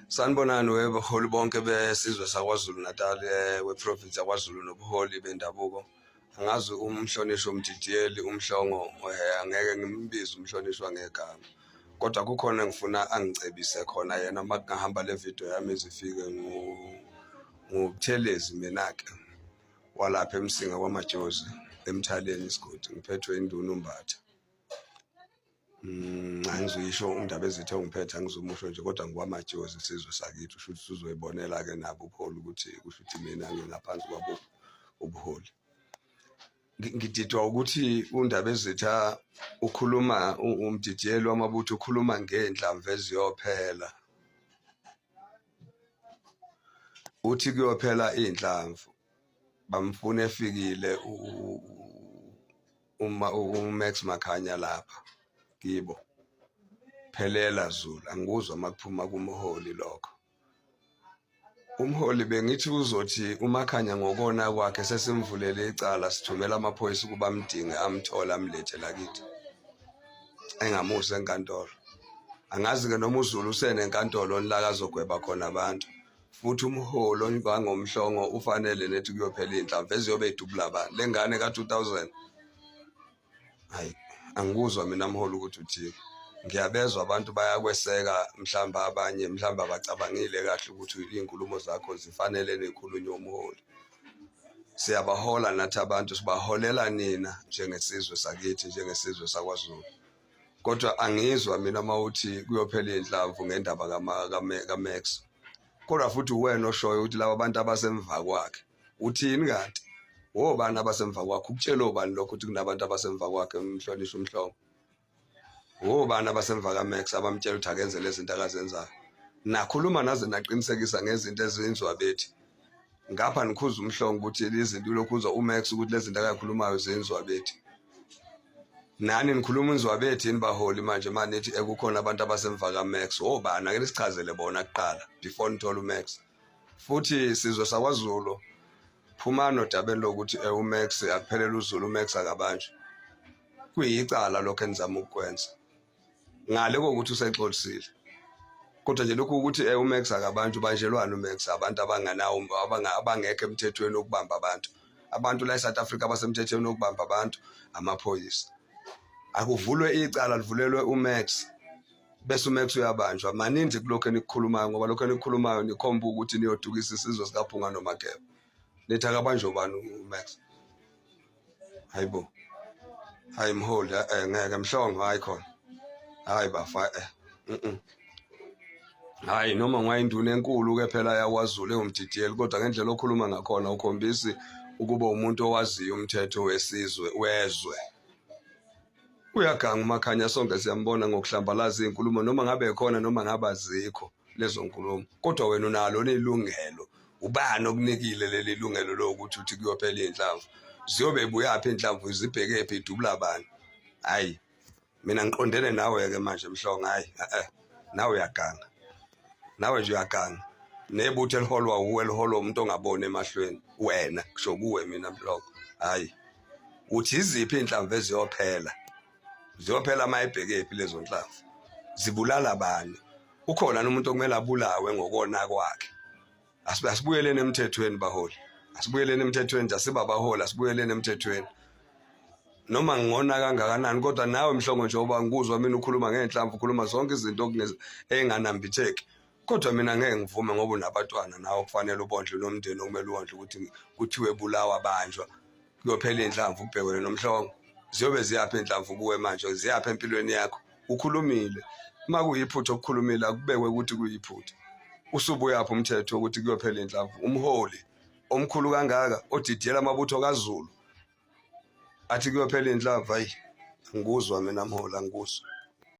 Sanibonani webaholi bonke besizwe sakwaZulu Natal weprovince yakwaZulu nobuholi bendabuko. Angazi umhlonishwa umdidiyeli umhlongo angeke ngimbize umhlonishwa ngegama. Kodwa kukhona engifuna angicebise khona yena makungahamba le video yami izifike ngubuthelezi mina-ke walapha eMsinga kwamajozi eMthaleni isigodi ngiphethwe induna uMbatha. Angizuyisho undaba ezithe ngiphethe angizomusho nje kodwa ngikwamajozi isizwe sakithi usho ukuthi uzoyibonela-ke nabo ubuholi ukuthi kusho ukuthi mina ngingaphansi kwabo ubuholi. Ngididwa ukuthi undaba ezitha ukhuluma umdidiyeli wamabutho ukhuluma ngendlamvu eziyophela. Uthi kuyophela indlamvu bamfuna efikile uMax Makhanya lapha kibo phelela Zulu angikuzwa makuphuma kumholi lokho. Umholi bengithi uzothi uMakhanya ngokona kwakhe sesimvulele icala sithumela amaphoyisa ukuba amdinge amthole amlethe lakithi engamusa enkantolo. Angazi-ke noma uZulu usenenkantolo la azogweba khona abantu futhi umholi ongangomhlongo ufanele nethi kuyophela indlamvu eziyobe idubula abantu lengane ka-2000. Hayi angikuzwa mina mholi ukuthi uthini. Ngiyabezwa abantu bayakweseka mhlawumbe abanye mhlawumbe abacabangile kahle ukuthi iy'nkulumo zakho zifanele nekhulunywa umholi. Siyabahola nathi abantu sibaholela nina njengesizwe sakithi njengesizwe sakwaZulu. Kodwa angizwa mina mawuthi kuyophela indlamvu ngendaba kaMax. Kodwa futhi uwena oshoyo ukuthi laba bantu abasemva kwakhe uthini kanti? Wobani abasemva kwakhe? Ukutshela obani lokho ukuthi kunabantu abasemva kwakhe umhlonishwa umhlongo? Wobani abasemva kaMax abamtshela ukuthi akenze lezi zinto akazenzayo? Nakhuluma naze naqinisekisa ngezinto ezenziwa bethi. Ngapha nikhuza umhlongo ukuthi izinto lokhuza uMax ukuthi lezi zinto akakhulumayo zenziwa bethi. Nani nikhuluma inzwa bethi baholi manje manithi ekukhona abantu abasemva kaMax. Wobani ake sichazele bona kuqala before nithola uMax. Futhi sizwe sakwaZulu phumani odabeni lokuthi uMax akuphelele uZulu uMax akabanjwe. Kuyicala lokho enizama ukukwenza. Ngale kokuthi usexolisile. Kodwa nje lokhu ukuthi uMax akabanjwe banjelwana uMax abantu abanganawo abangekho emthethweni okubamba abantu. Abantu la eSouth Africa abasemthethweni okubamba abantu amaphoyisa. Akuvulwe icala livulelwe uMax bese uMax uyabanjwa. Maninzi kulokho enikhulumayo ngoba lokho enikhulumayo nikhomba ukuthi niyodukisa isizwe sikaPhunga noMageba. Nithi akabanjwe ubani uMax? Hayibo. Hayi mholi ngeke mhlongo hayi khona. Hayi bafa hayi noma ngwayinduna enkulu ke phela yakwaZulu engumdidiyeli kodwa ngendlela okhuluma ngakhona ukhombisi ukuba umuntu owaziyo umthetho wesizwe wezwe. Uyaganga uMakhanya sonke siyambona ngokuhlambalaza inkulumo noma ngabe khona noma ngabe azikho lezo nkulumo. Kodwa wena unalo nelungelo. Ubani okunikile leli lungelo lokuthi uthi kuyophela indlamvu? Ziyobe buyaphi indlamvu zibheke phi idubula abantu? Hayi mina ngiqondene nawe-ke manje mhlongo hayi nawe uyaganga. Nawe nje uyaganga. Nebutho eliholwa uwe eliholwa umuntu ongaboni emahlweni wena kusho kuwe mina mhlongo. Hayi uthi iziphi indlamvu eziyophela? Ziyophela mayibheke phi lezo ndlamvu? Zibulala abantu. Ukhona umuntu okumele abulawe ngokona kwakhe. Asibuyeleni emthethweni baholi. Asibuyeleni emthethweni nje asibabaholi asibuyeleni emthethweni. Noma ngingona kangakanani kodwa nawe mhlongo njengoba ngikuzwa mina ukhuluma ngenhlamvu ukhuluma zonke izinto enganambitheki. Kodwa mina ngeke ngivume ngoba unabantwana nawe kufanele ubondle nomndeni okumele uwondle ukuthi kuthiwe bulawa banjwa kuyophela indlamvu ubhekwe nomhlongo. Ziyobe ziyaphi indlamvu kuwe manje ziyaphi empilweni yakho? Ukhulumile. Uma kuyiphutha okukhulumile akubekwe ukuthi kuyiphutha. Usubuyaphi umthetho ukuthi kuyophela indlamvu? Umholi omkhulu kangaka odidiyela amabutho kaZulu athi kuyophela indlamvu hayi angikuzwa mina mholi angikuzwa.